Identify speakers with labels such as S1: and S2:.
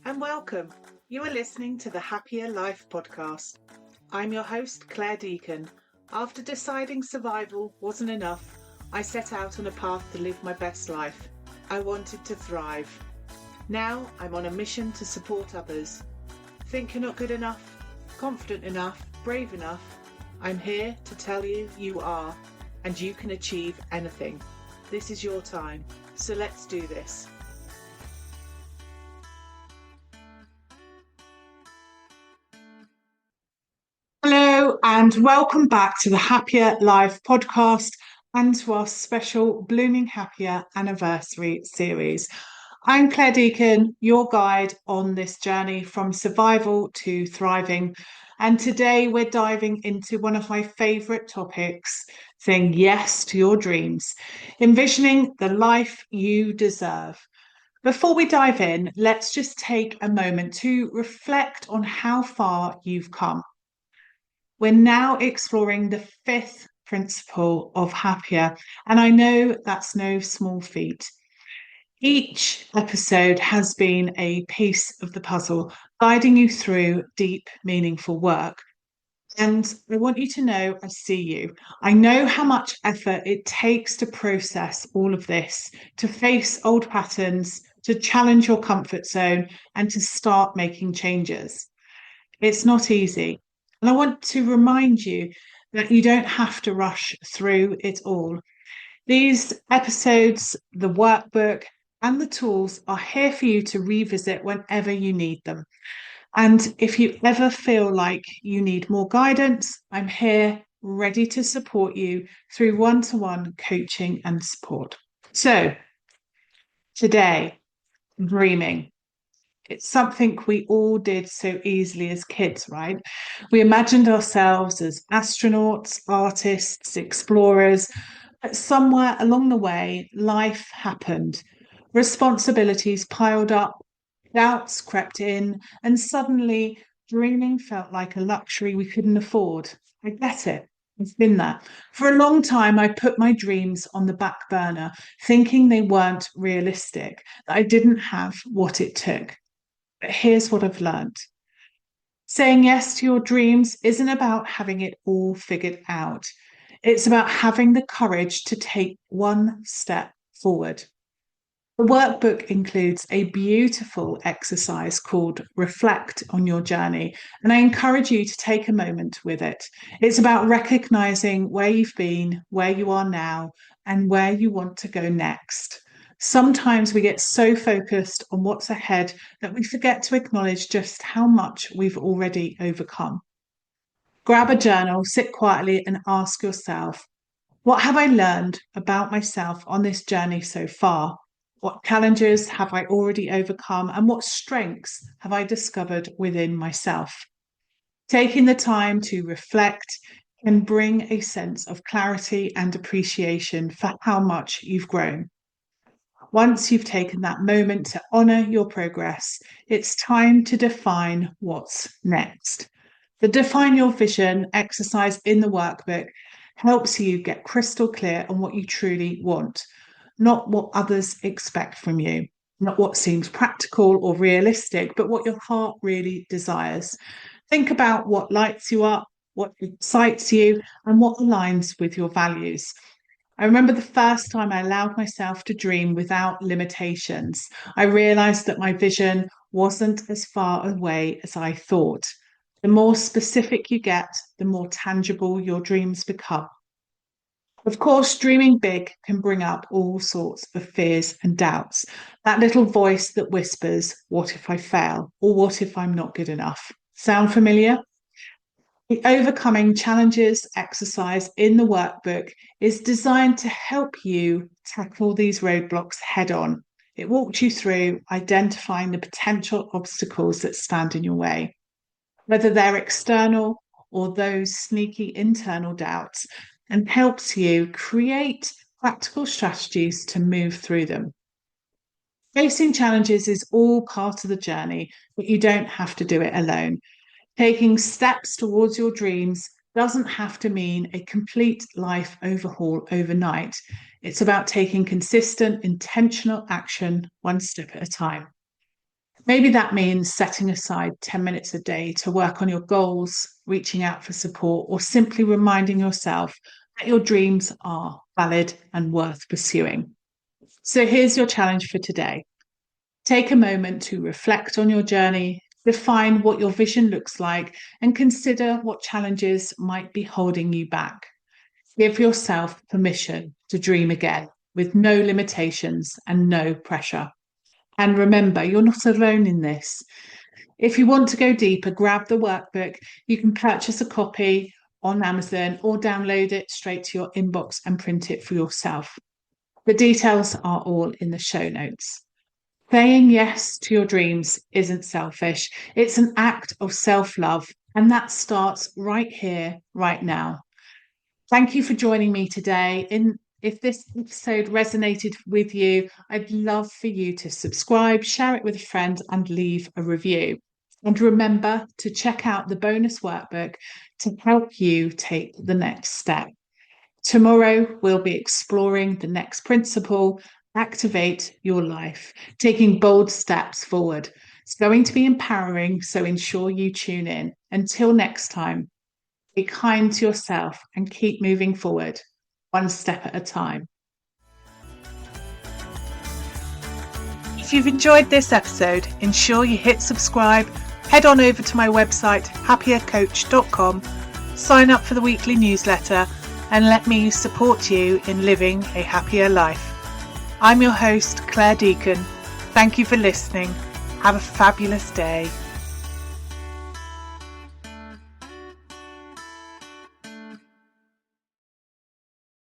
S1: and welcome. You are listening to the Happya Life Podcast. I'm your host, Claire Deacon. After deciding survival wasn't enough, I set out on a path to live my best life. I wanted to thrive. Now I'm on a mission to support others. Think you're not good enough, confident enough, brave enough? I'm here to tell you you are, and you can achieve anything. This is your time, so let's do this. Hello and welcome back to the Happya Life Podcast and to our special Blooming Happier anniversary series. I'm Claire Deacon, your guide on this journey from survival to thriving. And today we're diving into one of my favourite topics, saying yes to your dreams, envisioning the life you deserve. Before we dive in, let's just take a moment to reflect on how far you've come. We're now exploring the fifth principle of Happya, and I know that's no small feat. Each episode has been a piece of the puzzle, guiding you through deep, meaningful work. And I want you to know I see you. I know how much effort it takes to process all of this, to face old patterns, to challenge your comfort zone, and to start making changes. It's not easy. And I want to remind you that you don't have to rush through it all. These episodes, the workbook, and the tools are here for you to revisit whenever you need them. And if you ever feel like you need more guidance, I'm here ready to support you through one-to-one coaching and support. So today, dreaming. It's something we all did so easily as kids, right? We imagined ourselves as astronauts, artists, explorers, but somewhere along the way, life happened. Responsibilities piled up, doubts crept in, and suddenly dreaming felt like a luxury we couldn't afford. I get it. It's been that. For a long time, I put my dreams on the back burner, thinking they weren't realistic, that I didn't have what it took. But here's what I've learned. Saying yes to your dreams isn't about having it all figured out. It's about having the courage to take one step forward. The workbook includes a beautiful exercise called Reflect on Your Journey, and I encourage you to take a moment with it. It's about recognizing where you've been, where you are now, and where you want to go next. Sometimes we get so focused on what's ahead that we forget to acknowledge just how much we've already overcome. Grab a journal, sit quietly, and ask yourself, what have I learned about myself on this journey so far? What challenges have I already overcome? And what strengths have I discovered within myself? Taking the time to reflect can bring a sense of clarity and appreciation for how much you've grown. Once you've taken that moment to honour your progress, it's time to define what's next. The Define Your Vision exercise in the workbook helps you get crystal clear on what you truly want, not what others expect from you, not what seems practical or realistic, but what your heart really desires. Think about what lights you up, what excites you, and what aligns with your values. I remember the first time I allowed myself to dream without limitations. I realized that my vision wasn't as far away as I thought. The more specific you get, the more tangible your dreams become. Of course, dreaming big can bring up all sorts of fears and doubts. That little voice that whispers, what if I fail? Or what if I'm not good enough? Sound familiar? The Overcoming Challenges exercise in the workbook is designed to help you tackle these roadblocks head on. It walks you through identifying the potential obstacles that stand in your way, whether they're external or those sneaky internal doubts, and helps you create practical strategies to move through them. Facing challenges is all part of the journey, but you don't have to do it alone. Taking steps towards your dreams doesn't have to mean a complete life overhaul overnight. It's about taking consistent, intentional action one step at a time. Maybe that means setting aside 10 minutes a day to work on your goals, reaching out for support, or simply reminding yourself that your dreams are valid and worth pursuing. So here's your challenge for today. Take a moment to reflect on your journey, define what your vision looks like, and consider what challenges might be holding you back. Give yourself permission to dream again with no limitations and no pressure. And remember, you're not alone in this. If you want to go deeper, grab the workbook. You can purchase a copy on Amazon or download it straight to your inbox and print it for yourself. The details are all in the show notes. Saying yes to your dreams isn't selfish. It's an act of self-love, and that starts right here, right now. Thank you for joining me today. If this episode resonated with you, I'd love for you to subscribe, share it with a friend, and leave a review. And remember to check out the bonus workbook to help you take the next step. Tomorrow, we'll be exploring the next principle: activate your life, taking bold steps forward. It's going to be empowering, so ensure you tune in. Until next time, be kind to yourself and keep moving forward, one step at a time. If you've enjoyed this episode, ensure you hit subscribe, head on over to my website, happiercoach.com, sign up for the weekly newsletter, and let me support you in living a happier life. I'm your host, Claire Deacon. Thank you for listening. Have a fabulous day.